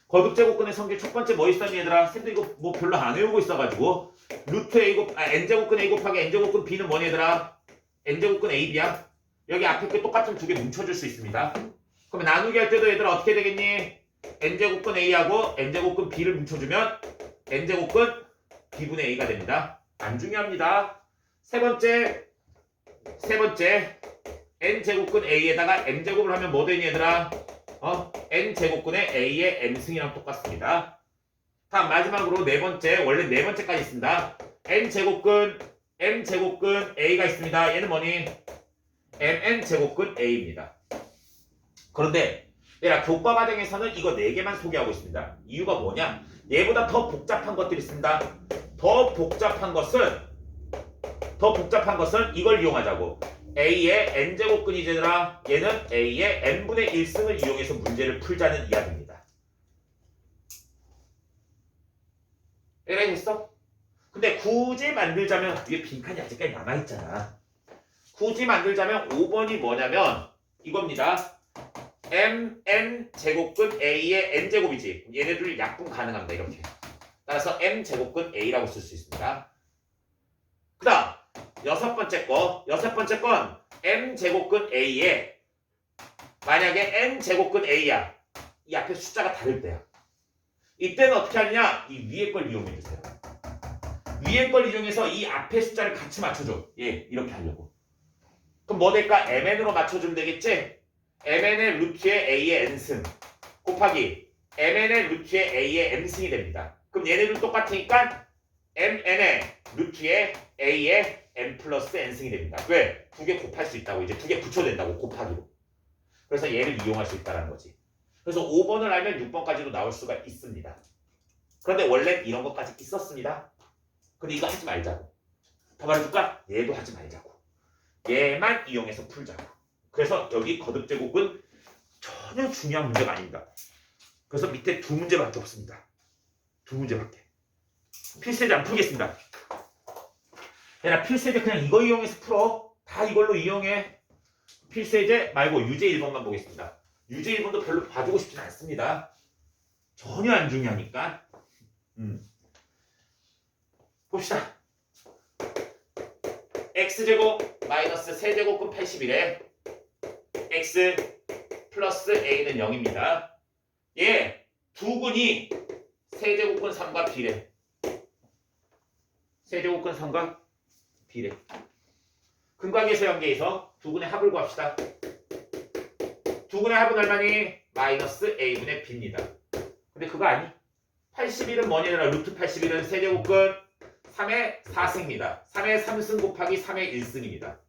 거듭제곱근의 성질 첫 번째 뭐 있었니 얘들아? 쌤도 이거 뭐 별로 안 외우고 있어가지고 루트 n제곱근 a 곱하기 n제곱근 b는 뭐니 얘들아? n제곱근 ab야. 여기 앞에 게 똑같은 두 개 뭉쳐줄 수 있습니다. 그러면 나누기 할 때도 얘들아 어떻게 되겠니? n제곱근 a하고 n제곱근 b를 뭉쳐주면 n제곱근 b분의 a가 됩니다. 안 중요합니다. 세 번째 n제곱근 a에다가 m제곱을 하면 뭐 되니 얘들아? n제곱근의 a의 m승이랑 똑같습니다. 다음 마지막으로 네 번째, 원래 네 번째까지 있습니다. m제곱근 a가 있습니다. 얘는 뭐니? mn제곱근 a입니다. 그런데 얘라 교과 과정에서는 이거 네 개만 소개하고 있습니다. 이유가 뭐냐? 얘보다 더 복잡한 것들이 있습니다. 더 복잡한 것은 이걸 이용하자고. A의 n제곱근이잖아. 얘는 A의 n분의 1승을 이용해서 문제를 풀자는 이야기입니다. 이해했어? 근데 굳이 만들자면 위에 빈칸이 아직까지 남아있잖아. 굳이 만들자면 5번이 뭐냐면 이겁니다. mn제곱근 A의 n제곱이지. 얘네들 약분 가능합니다. 이렇게. 따라서 m제곱근 A라고 쓸 수 있습니다. 그 다음 여섯 번째 건 m제곱근 A에 만약에 n제곱근 A야. 이 앞에 숫자가 다를 때야. 이때는 어떻게 하느냐? 이 위에 걸 이용해 주세요. 위에 걸 이용해서 이 앞에 숫자를 같이 맞춰줘. 예, 이렇게 하려고. 그럼 뭐 될까? mn으로 맞춰주면 되겠지? mn의 루트에 a의 n승 곱하기 mn의 루트에 a의 m승이 됩니다. 그럼 얘네들 똑같으니까 mn의 루트에 a의 m 플러스 n승이 됩니다. 왜? 두 개 곱할 수 있다고. 이제 두 개 붙여야 된다고. 곱하기로. 그래서 얘를 이용할 수 있다는 거지. 그래서 5번을 알면 6번까지도 나올 수가 있습니다. 그런데 원래 이런 것까지 있었습니다. 근데 이거 하지 말자고. 더 말해줄까? 얘도 하지 말자고. 얘만 이용해서 풀자고. 그래서 여기 거듭제곱은 전혀 중요한 문제가 아닙니다. 그래서 밑에 두 문제밖에 없습니다. 두 문제밖에. 필세제 안 풀겠습니다. 얘나 필세제 그냥 이거 이용해서 풀어. 다 이걸로 이용해. 필세제 말고 유제 1번만 보겠습니다. 유제 1번도 별로 봐주고 싶진 않습니다. 전혀 안 중요하니까. 봅시다. x제곱 마이너스 세제곱근 81에 x 플러스 a는 0입니다. 얘 두 근이 세제곱근 3과 비례. 세제곱근 3과 비례. 근각에서 연계해서 두 근의 합을 구합시다. 두 근의 합은 얼마니? 마이너스 a분의 b입니다. 근데 그거 아니? 81은 뭐니라? 루트 81은 세제곱근 3의 4승입니다. 3의 3승 곱하기 3의 1승입니다.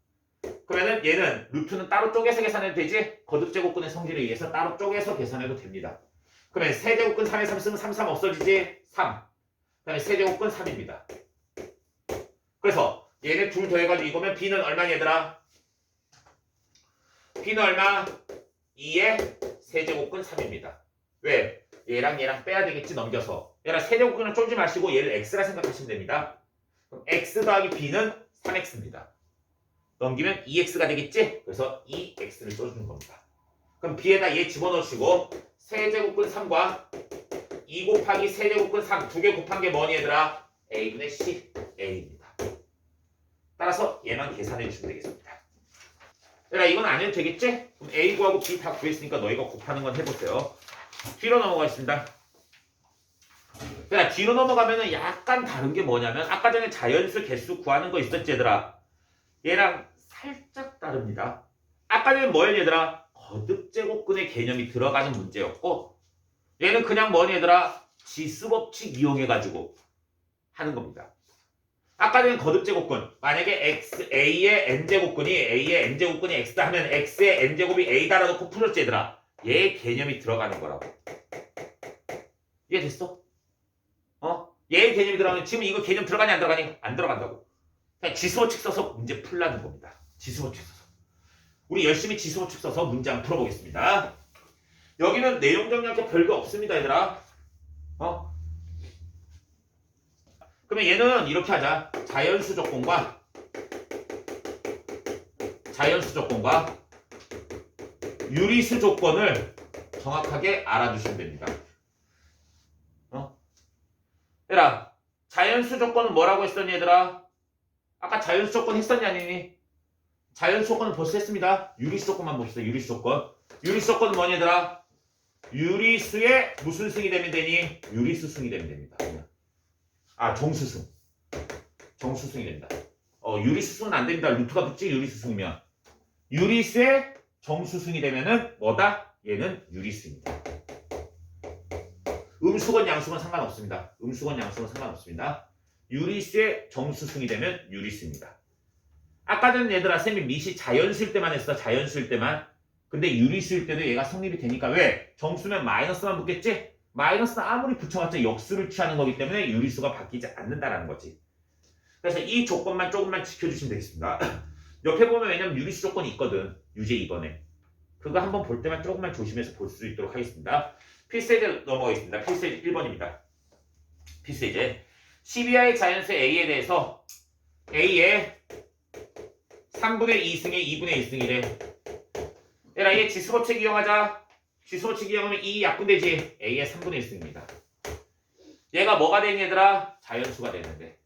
그러면은 얘는 루트는 따로 쪼개서 계산해도 되지? 거듭제곱근의 성질에 의해서 따로 쪼개서 계산해도 됩니다. 그러면 세제곱근 3의 3승은 3, 3 없어지지? 3. 그 다음에 세제곱근 3입니다. 그래서 얘네 둘 더해가지고 이거면 b는 얼마니 얘들아? b는 얼마? 2의 세제곱근 3입니다. 왜? 얘랑 빼야 되겠지 넘겨서. 얘랑 세제곱근을 쫄지 마시고 얘를 x라 생각하시면 됩니다. 그럼 x 더하기 b는 3x입니다. 넘기면 2x가 되겠지? 그래서 2x를 쪄주는 겁니다. 그럼 b에다 얘 집어넣으시고 세제곱근 3과 2 곱하기 세제곱근 3 두 개 곱한 게 뭐니 얘들아? a분의 c a입니다. 따라서 얘만 계산해 주시면 되겠습니다. 얘들아 이건 안 해도 되겠지? 그럼 a 구하고 b 다 구했으니까 너희가 곱하는 건 해보세요. 뒤로 넘어가겠습니다. 얘들아 뒤로 넘어가면은 약간 다른 게 뭐냐면 아까 전에 자연수 개수 구하는 거 있었지 얘들아? 얘랑 살짝 다릅니다. 아까 전에 뭐였니 얘들아? 거듭제곱근의 개념이 들어가는 문제였고 얘는 그냥 뭐니 얘들아? 지수법칙 이용해가지고 하는 겁니다. 아까 전에 거듭제곱근 만약에 a의 n제곱근이 x다 하면 x의 n제곱이 a다라고 놓고 풀었지 얘들아? 얘 개념이 들어가는 거라고. 이해됐어? 얘 개념이 들어가면 지금 이거 개념 들어가니 안 들어가니? 안 들어간다고. 그냥 지수법칙 써서 문제 풀라는 겁니다. 지수법칙 써서. 우리 열심히 지수법칙 써서 문제 한번 풀어보겠습니다. 여기는 내용 정리할 게 별거 없습니다 얘들아. 그러면 얘는 이렇게 하자. 자연수 조건과 유리수 조건을 정확하게 알아두시면 됩니다. 얘들아, 자연수 조건은 뭐라고 했었니 얘들아? 아까 자연수 조건 했었니 아니니? 자연수 조건은 벌써 했습니다. 유리수 조건만 봅시다. 유리수 조건. 유리수 조건은 뭐니 얘들아? 유리수의 무슨 승이 되면 되니? 유리수 승이 되면 됩니다. 아, 정수승. 정수승이 된다. 유리수승은 안 됩니다. 루트가 붙지 유리수승이면. 유리수의 정수승이 되면은 뭐다? 얘는 유리수입니다. 음수건 양수건 상관없습니다. 음수건 양수건 상관없습니다. 유리수의 정수승이 되면 유리수입니다. 아까 전에 얘들아 쌤이 밑이 자연수일 때만 했어. 자연수일 때만. 근데 유리수일 때도 얘가 성립이 되니까 왜? 정수면 마이너스만 붙겠지? 마이너스는 아무리 붙여봤자 역수를 취하는 거기 때문에 유리수가 바뀌지 않는다라는 거지. 그래서 이 조건만 조금만 지켜주시면 되겠습니다. 옆에 보면 왜냐면 유리수 조건이 있거든. 유제 2번에. 그거 한번 볼 때만 조금만 조심해서 볼 수 있도록 하겠습니다. 필세제 넘어가겠습니다. 필세제 1번입니다. 필세제. 12하의 자연수 A에 대해서 A의 3분의 2승에 2분의 1승이래. 얘라 얘 지수법칙 이용하자. 지수법칙 이용하면 2 약분되지. A의 3분의 1승입니다. 얘가 뭐가 되니 얘들아? 자연수가 되는데.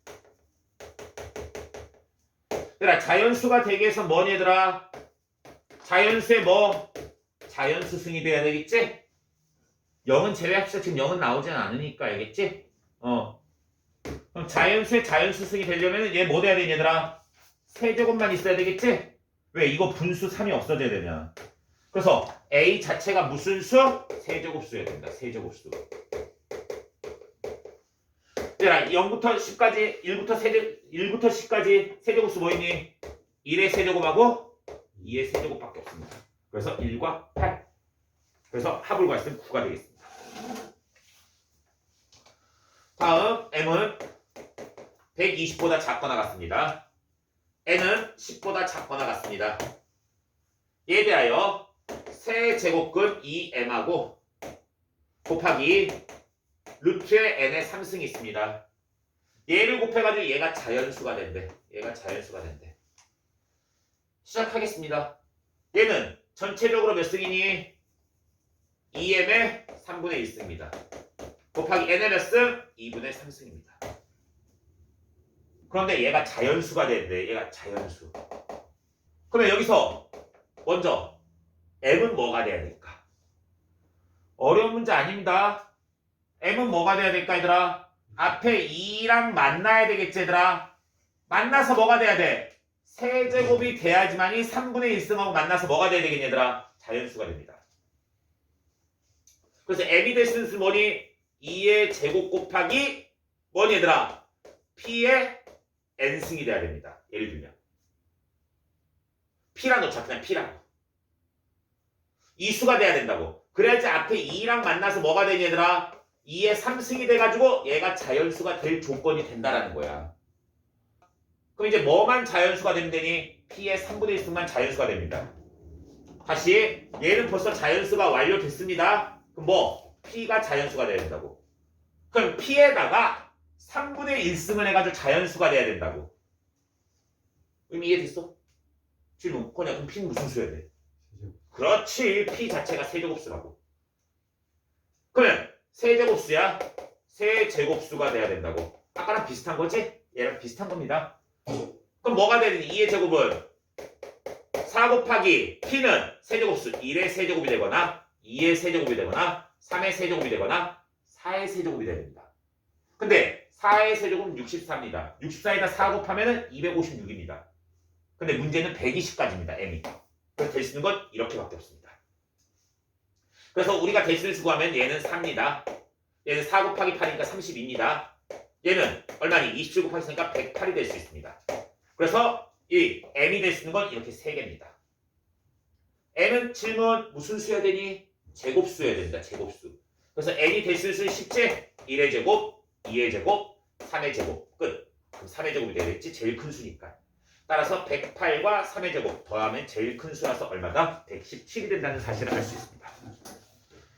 얘들아 자연수가 되게 해서 뭐니 얘들아? 자연수의 뭐? 자연수승이 돼야 되겠지? 0은 제외합시다. 지금 0은 나오진 않으니까 알겠지? 그럼 자연수의 자연수승이 되려면 얘 뭐 돼야 되니 얘들아? 세제곱만 있어야 되겠지? 왜? 이거 분수 3이 없어져야 되면. 그래서 A 자체가 무슨 수? 세제곱수여야 된다. 세제곱수. 얘들아 0부터 10까지 1부터 10까지 세제곱수 뭐 있니? 1의 세제곱하고 2의 세제곱밖에 없습니다. 그래서 1과 8. 그래서 합을 구했으면 9가 되겠습니다. 다음 M은 120보다 작거나 같습니다. N은 10보다 작거나 같습니다. 얘에 대하여 세제곱근 2M하고 곱하기 루트의 N의 3승이 있습니다. 얘를 곱해가지고 얘가 자연수가 된대. 얘가 자연수가 된대. 시작하겠습니다. 얘는 전체적으로 몇 승이니? 2M의 3분의 1승입니다. 곱하기 N의 몇 승? 2분의 3승입니다. 그런데 얘가 자연수가 되는데 얘가 자연수. 그러면 여기서 먼저 M은 뭐가 돼야 될까? 어려운 문제 아닙니다. M은 뭐가 돼야 될까 얘들아? 앞에 2랑 만나야 되겠지 얘들아? 만나서 뭐가 돼야 돼? 세제곱이 돼야지만이 3분의 1승하고 만나서 뭐가 돼야 되겠니 얘들아? 자연수가 됩니다. 그래서 M이 될 수 있는 뭐니? 2의 제곱 곱하기 뭐니 얘들아? P의 N승이 돼야 됩니다. 예를 들면 P라 놓자. 그냥 P라고. 이 수가 돼야 된다고. 그래야지 앞에 2랑 만나서 뭐가 되니 얘들아? 2의 3승이 돼가지고 얘가 자연수가 될 조건이 된다라는 거야. 그럼 이제 뭐만 자연수가 되면 되니? P의 3분의 1승만 자연수가 됩니다. 다시 얘는 벌써 자연수가 완료됐습니다. 그럼 뭐? P가 자연수가 돼야 된다고. 그럼 P에다가 3분의 1승을 해가지고 자연수가 돼야 된다고. 의미 이해됐어? 질문. 그럼 P는 무슨 수여야 돼? 그렇지. P 자체가 세제곱수라고. 그러면 세제곱수야. 세제곱수가 돼야 된다고. 아까랑 비슷한 거지? 얘랑 비슷한 겁니다. 그럼 뭐가 되니? 2의 제곱은 4 곱하기 P는 세제곱수 1의 세제곱이 되거나 2의 세제곱이 되거나 3의 세제곱이 되거나 4의 세제곱이 됩니다. 근데 4의 세제곱은 64입니다. 64에다 4 곱하면 256입니다. 근데 문제는 120까지입니다. M이. 그래서 될 수 있는 건 이렇게밖에 없습니다. 그래서 우리가 대수를 구하면 얘는 4입니다. 얘는 4 곱하기 8이니까 32입니다. 얘는 얼마니? 27 곱하기 4니까 108이 될 수 있습니다. 그래서 이 M이 될 수 있는 건 이렇게 3개입니다. M은 질문 무슨 수여야 되니? 제곱수여야 됩니다. 제곱수. 그래서 N이 될 수 있는 쉽지? 1의 제곱, 2의 제곱, 3의 제곱. 끝. 그럼 3의 제곱이 되겠지? 제일 큰 수니까. 따라서 108과 3의 제곱 더하면 제일 큰 수라서 얼마다? 117이 된다는 사실을 알 수 있습니다.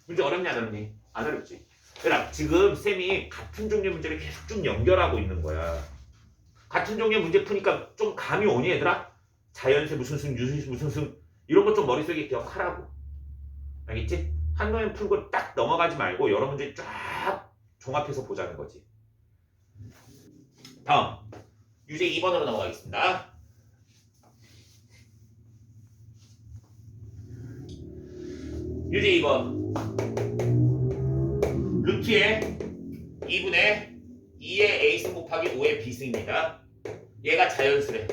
문제 어렵니 안 어렵니? 안 어렵지. 그러니까 지금 쌤이 같은 종류의 문제를 계속 쭉 연결하고 있는 거야. 같은 종류의 문제 푸니까 좀 감이 오니 얘들아? 자연수 무슨 승, 유수수 무슨 승 이런 것 좀 머릿속에 기억하라고. 알겠지? 한 번에 풀고 딱 넘어가지 말고 여러 문제 쫙 종합해서 보자는 거지. 다음 유제 2번으로 넘어가겠습니다. 유제 2번 루트의 2분의 2의 a승 곱하기 5의 b승입니다. 얘가 자연수래.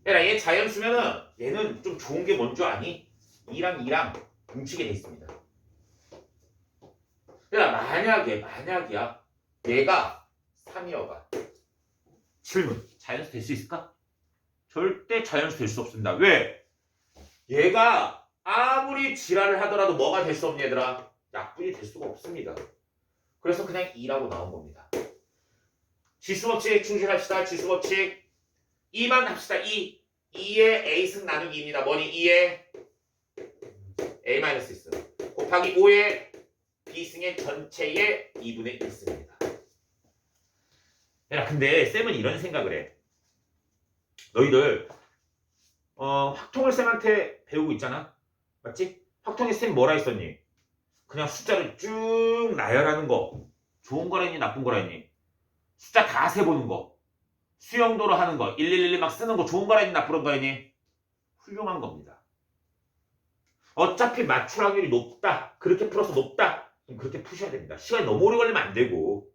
얘라 얘 자연수면은 얘는 좀 좋은 게 뭔 줄 아니? 2랑 2랑 뭉치게 돼 있습니다. 얘라 만약이야 얘가 3이어가 질문 자연수 될 수 있을까? 절대 자연수 될 수 없습니다. 왜? 얘가 아무리 지랄을 하더라도 뭐가 될 수 없니 얘들아? 약분이 될 수가 없습니다. 그래서 그냥 2라고 나온 겁니다. 지수법칙 충실합시다. 지수법칙 2만 합시다. 2의 a승 나누기 2입니다. 뭐니? 2의 a-x 곱하기 5의 b승의 전체의 2분의 1승입니다. 야, 근데 쌤은 이런 생각을 해. 너희들 확통을 쌤한테 배우고 있잖아. 맞지? 확통에 쌤 뭐라 했었니? 그냥 숫자를 쭉 나열하는 거 좋은 거라 했니? 나쁜 거라 했니? 숫자 다 세보는 거 수영도로 하는 거 111 막 쓰는 거 좋은 거라 했니? 나쁜 거라 했니? 훌륭한 겁니다. 어차피 맞출 확률이 높다. 그렇게 풀어서 높다. 그럼 그렇게 푸셔야 됩니다. 시간이 너무 오래 걸리면 안 되고.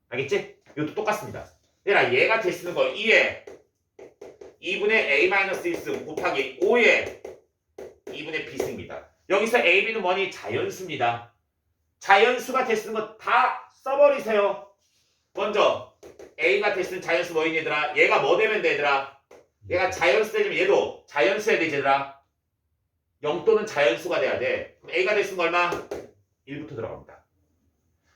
알겠지? 이것도 똑같습니다. 얘가 될 수 있는 거 2에 2분의 a-1승 곱하기 5의 2분의 b승입니다. 여기서 a, b는 뭐니? 자연수입니다. 자연수가 될 수 있는 거 다 써버리세요. 먼저 a가 될 수 있는 자연수 뭐니 얘들아? 얘가 뭐 되면 돼 얘들아? 얘가 자연수 되려면 얘도 자연수야 되지 얘들아? 0 또는 자연수가 돼야 돼. 그럼 a가 될 수 있는 거 얼마? 1부터 들어갑니다.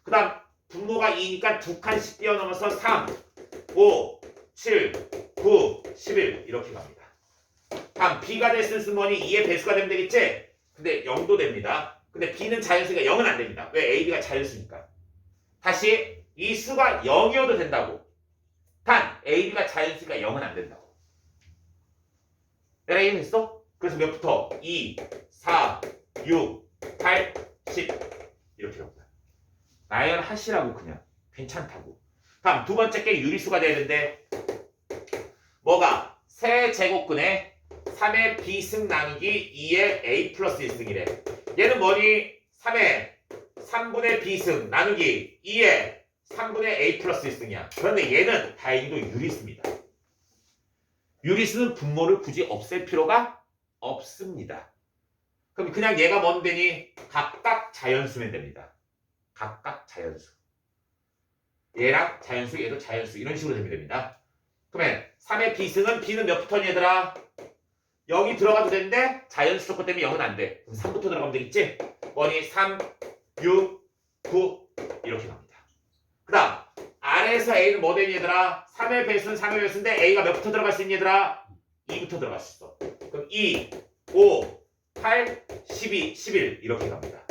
그 다음 분모가 2니까 두 칸씩 뛰어넘어서 3, 5, 7, 9, 11 이렇게 갑니다. 다음 b가 될 수 있는 뭐니? 2의 배수가 되면 되겠지? 근데 0도 됩니다. 근데 b는 자연수니까 0은 안 됩니다. 왜? a, b가 자연수니까. 다시 이 수가 0이어도 된다고. 단 a, b가 자연수니까 0은 안 된다고. 내가 이해했어? 그래서 몇부터? 2, 4, 6, 8, 10 이렇게 갑니다. 나열하시라고 그냥. 괜찮다고. 다음 두 번째 게 유리수가 돼야 되는데 뭐가? 세제곱근에 3의 b승 나누기 2의 a 플러스 1승이래. 얘는 뭐니? 3의 3분의 b승 나누기 2의 3분의 a 플러스 1승이야. 그런데 얘는 다행히도 유리수입니다. 유리수는 분모를 굳이 없앨 필요가 없습니다. 그럼 그냥 얘가 뭔 되니? 각각 자연수면 됩니다. 각각 자연수. 얘랑 자연수, 얘도 자연수 이런 식으로 되면 됩니다. 그러면 3의 b승은 b는 몇부터니 얘들아? 0이 들어가도 되는데 자연수 조건 때문에 0은 안 돼. 그럼 3부터 들어가면 되겠지? 뭐니? 3, 6, 9 이렇게 갑니다. 그 다음 아래에서 a는 뭐 되니 얘들아? 3의 배수는 3의 배수인데 a가 몇부터 들어갈 수 있니 얘들아? 2부터 들어갈 수 있어. 그럼 2, 5, 8, 12, 11 이렇게 갑니다.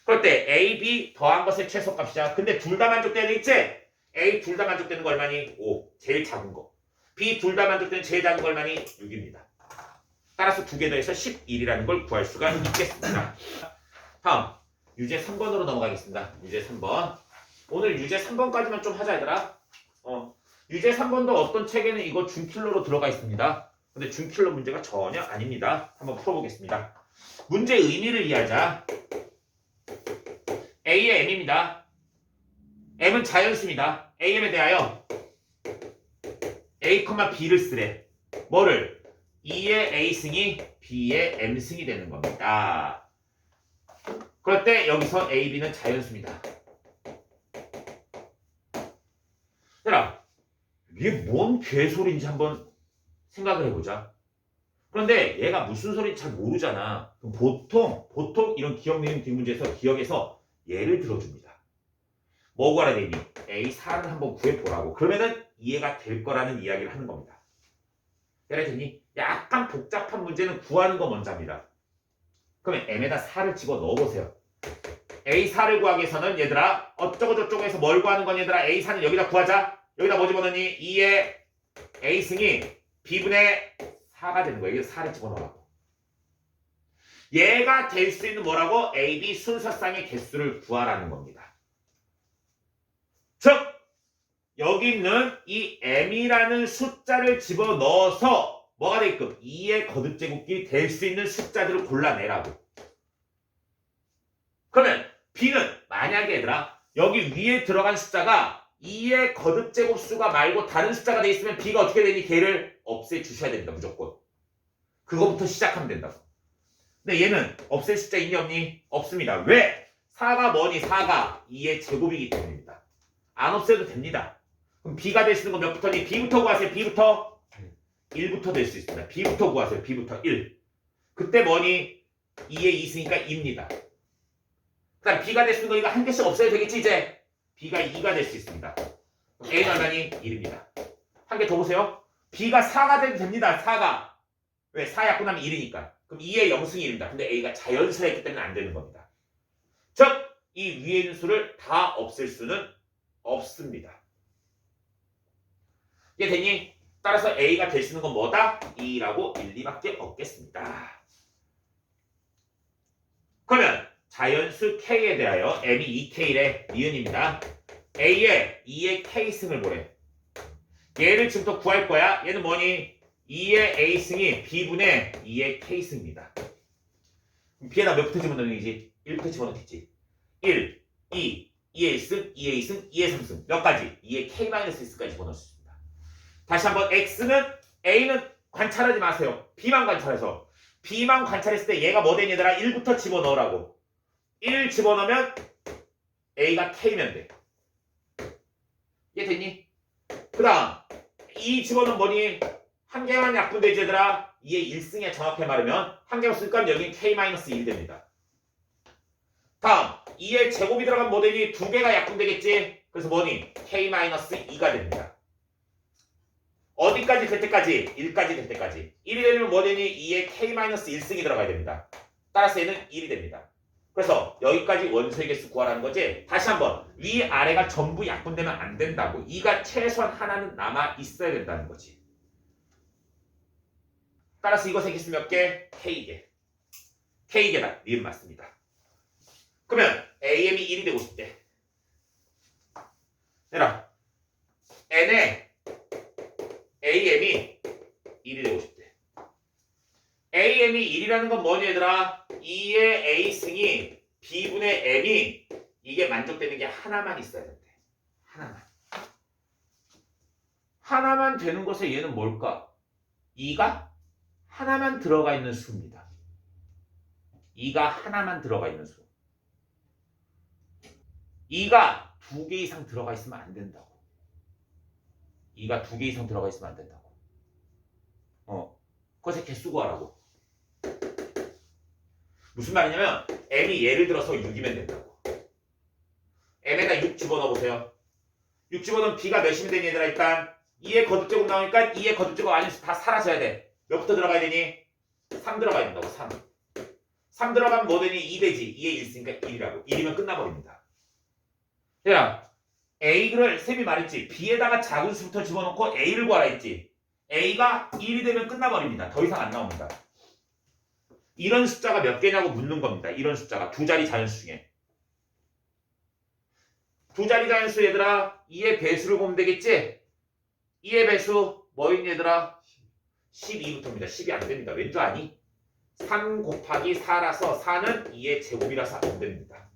그럴 때 A, B 더한 것의 최소값이야. 근데 둘 다 만족돼야 되겠지? A 둘 다 만족되는 거 얼마니? 5. 제일 작은 거. B 둘 다 만족되는 제일 작은 거 얼마니? 6입니다. 따라서 두 개 더해서 11이라는 걸 구할 수가 있겠습니다. 다음 유제 3번으로 넘어가겠습니다. 유제 3번. 오늘 유제 3번까지만 좀 하자 얘들아. 유제 3번도 어떤 책에는 이거 준킬러로 들어가 있습니다. 근데 준킬러 문제가 전혀 아닙니다. 한번 풀어보겠습니다. 문제의 의미를 이해하자. A의 M입니다. M은 자연수입니다. AM에 대하여 A, B를 쓰래. 뭐를? 2의 A승이 B의 M승이 되는 겁니다. 그럴 때 여기서 A, B는 자연수입니다. 얘들아, 이게 뭔 개소리인지 한번 생각을 해보자. 그런데 얘가 무슨 소리인지 잘 모르잖아. 그럼 보통 이런 기억 내용 뒷문제에서 기억에서 예를 들어줍니다. 뭐 구하라 되니? A4를 한번 구해보라고. 그러면은 이해가 될 거라는 이야기를 하는 겁니다. 예를 들니? 약간 복잡한 문제는 구하는 거 먼저 합니다. 그러면 M에다 4를 집어 넣어보세요. A4를 구하기 위해서는 얘들아 어쩌고저쩌고 해서 뭘 구하는 건 얘들아 A4는 여기다 구하자. 여기다 뭐 집어넣니? 2의 A승이 B분의 4가 되는 거예요. 여기다 4를 집어넣으라고. 얘가 될 수 있는 뭐라고? A, B 순서쌍의 개수를 구하라는 겁니다. 즉 여기 있는 이 m이라는 숫자를 집어넣어서 뭐가 되게끔 2의 거듭제곱끼리 될 수 있는 숫자들을 골라내라고. 그러면 b는 만약에 얘들아 여기 위에 들어간 숫자가 2의 거듭제곱수가 말고 다른 숫자가 돼 있으면 b가 어떻게 되니? 걔를 없애주셔야 됩니다. 무조건. 그거부터 시작하면 된다고. 근데 얘는 없앨 숫자 있니 없니? 없습니다. 왜? 4가 뭐니? 4가 2의 제곱이기 때문입니다. 안 없애도 됩니다. 그럼 b가 될 수 있는 거 몇부터니? b부터 구하세요. b부터 1부터 될 수 있습니다. b부터 구하세요. b부터 1. 그때 뭐니? 2의 2승이니까 2입니다. 그 다음 b가 될 수 있는 거 이거 한 개씩 없애야 되겠지 이제? b가 2가 될 수 있습니다. a는 얼마니? 1입니다. 한 개 더 보세요. b가 4가 돼도 됩니다. 4가. 왜? 4 약분하면 1이니까. 그럼 2의 0승이 1입니다. 근데 a가 자연수라 했기 때문에 안 되는 겁니다. 즉, 이 위에 있는 수를 다 없앨 수는 없습니다. 이게 되니? 따라서 a가 될 수 있는 건 뭐다? 2라고 1, 2밖에 없겠습니다. 그러면 자연수 k에 대하여 m이 2k의 니은입니다. a의 2의 k승을 보래. 얘를 지금부터 구할 거야. 얘는 뭐니? 2의 a승이 b분의 2의 k승입니다. b에다 몇부터 집어넣는지? 1부터 집어넣겠지. 1, 2, 2의 1승, 2의 2승, 2의 3승. 몇 가지? 2의 k-1까지 집어넣을 수 있습니다. 다시 한번 x는 a는 관찰하지 마세요. b만 관찰해서. b만 관찰했을 때 얘가 뭐 되니 얘들아? 1부터 집어넣으라고. 1 집어넣으면 a가 k면 돼. 이해 됐니? 그 다음 2 집어넣으면 뭐니? 한 개만 약분되지 얘들아? 2의 1승에 정확히 말하면 한 개만 쓸 거면 여기는 k-1 됩니다. 다음 2의 제곱이 들어가면 뭐 되니? 두 개가 약분되겠지? 그래서 뭐니? k-2가 됩니다. 어디까지 될 때까지? 1까지 될 때까지. 1이 되면 뭐 되니? 2의 k-1승이 들어가야 됩니다. 따라서 얘는 1이 됩니다. 그래서 여기까지 원소의 개수 구하라는 거지. 다시 한번 위아래가 전부 약분되면 안 된다고. 2가 최소한 하나는 남아 있어야 된다는 거지. 따라서 이거 세개수 몇 개? K개. K개다. 니은 맞습니다. 그러면 AM이 1이 되고 싶대. 얘들아 N에 AM이 1이 되고 싶대. AM이 1이라는 건 뭐니 얘들아? 2의 A승이 B분의 M이 이게 만족되는 게 하나만 있어야 된대. 하나만. 하나만 되는 것에 얘는 뭘까? 2가 하나만 들어가 있는 수입니다. 2가 하나만 들어가 있는 수. 2가 2개 이상 들어가 있으면 안 된다고. 2가 2개 이상 들어가 있으면 안 된다고. 그것에 개수 구하라고. 무슨 말이냐면 m이 예를 들어서 6이면 된다고. m에다 6 집어넣어 보세요. 6 집어넣으면 b가 몇이면 되니 얘들아? 일단 2의 거듭제곱 나오니까 2의 거듭제곱 아닌 수 다 사라져야 돼. 몇부터 들어가야 되니? 3 들어가야 된다고. 3. 3 들어가면 뭐 되니? 2 되지. 2에 1 있으니까 1이라고. 1이면 끝나버립니다. 야, A를 쌤이 말했지. B에다가 작은 수부터 집어넣고 A를 구하라 했지. A가 1이 되면 끝나버립니다. 더 이상 안 나옵니다. 이런 숫자가 몇 개냐고 묻는 겁니다. 이런 숫자가 두 자리 자연수 중에. 두 자리 자연수 얘들아 2의 배수를 보면 되겠지? 2의 배수 뭐인 얘들아? 12부터입니다. 10이 안 됩니다. 왠 줄 아니? 3 곱하기 4라서 4는 2의 제곱이라서 안 됩니다.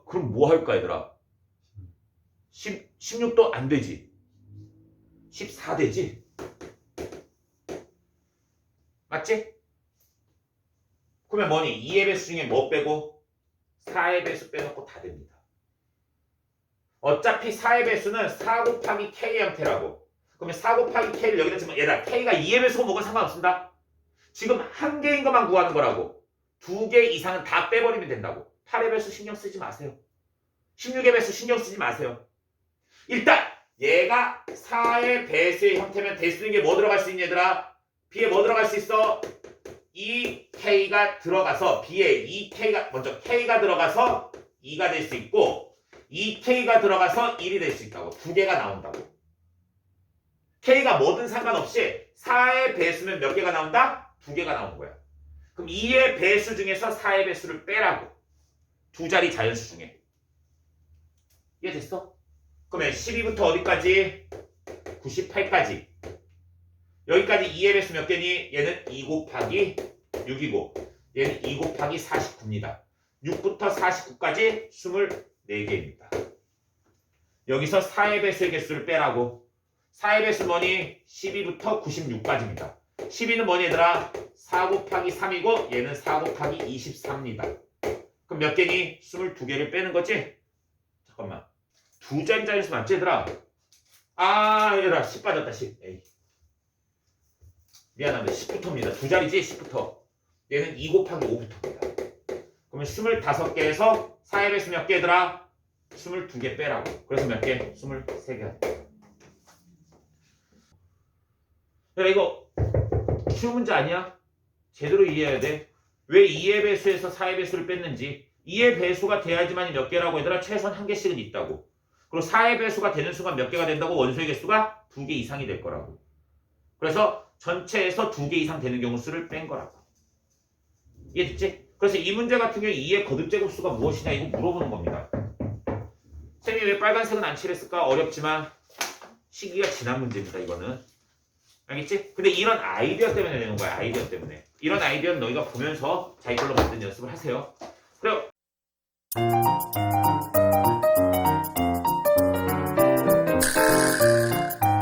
그럼 뭐 할까 얘들아? 16도 안 되지. 14 되지? 맞지? 그러면 뭐니? 2의 배수 중에 뭐 빼고? 4의 배수 빼놓고 다 됩니다. 어차피 4의 배수는 4 곱하기 K의 형태라고. 그러면 4 곱하기 K를 여기다 치면 얘들아 K가 2의 배수고 뭐건 상관없습니다. 지금 한 개인 것만 구하는 거라고. 2개 이상은 다 빼버리면 된다고. 8의 배수 신경 쓰지 마세요. 16의 배수 신경 쓰지 마세요. 일단 얘가 4의 배수의 형태면 될 수 있는 게 뭐 들어갈 수 있니 얘들아? B에 뭐 들어갈 수 있어? 2K가 들어가서 B에 2K가 먼저 K가 들어가서 2가 될 수 있고 2K가 들어가서 1이 될 수 있다고. 두 개가 나온다고. K가 뭐든 상관없이 4의 배수면 몇 개가 나온다? 두 개가 나오는 거야. 그럼 2의 배수 중에서 4의 배수를 빼라고. 두 자리 자연수 중에. 이해됐어? 그러면 12부터 어디까지? 98까지. 여기까지 2의 배수 몇 개니? 얘는 2 곱하기 6이고 얘는 2 곱하기 49입니다. 6부터 49까지 24개입니다. 여기서 4의 배수의 개수를 빼라고. 4의 배수 뭐니? 12부터 96까지입니다. 12는 뭐니 얘들아? 4 곱하기 3이고 얘는 4 곱하기 23입니다. 그럼 몇 개니? 22개를 빼는 거지? 잠깐만. 두 자리 수 맞지 얘들아? 아 얘들아 10 빠졌다 10. 에이. 미안합니다. 10부터입니다. 두 자리지 10부터. 얘는 2 곱하기 5부터입니다. 그러면 25개에서 4의 배수 몇 개더라? 22개 빼라고. 그래서 몇 개? 23개. 야 이거 쉬운 문제 아니야? 제대로 이해해야 돼. 왜 2의 배수에서 4의 배수를 뺐는지. 2의 배수가 돼야지만 몇 개라고 얘들아? 최소한 한 개씩은 있다고. 그리고 4의 배수가 되는 순간 몇 개가 된다고? 원소의 개수가 2개 이상이 될 거라고. 그래서 전체에서 2개 이상 되는 경우 수를 뺀 거라고. 이해됐지? 그래서 이 문제 같은 경우에 2의 거듭제곱수가 무엇이냐 이거 물어보는 겁니다. 선생님이 왜 빨간색은 안 칠했을까? 어렵지만 시기가 지난 문제입니다. 이거는. 알겠지? 근데 이런 아이디어 때문에 내는 거야. 아이디어 때문에. 이런 아이디어는 너희가 보면서 자기 걸로 만든 연습을 하세요. 그래요.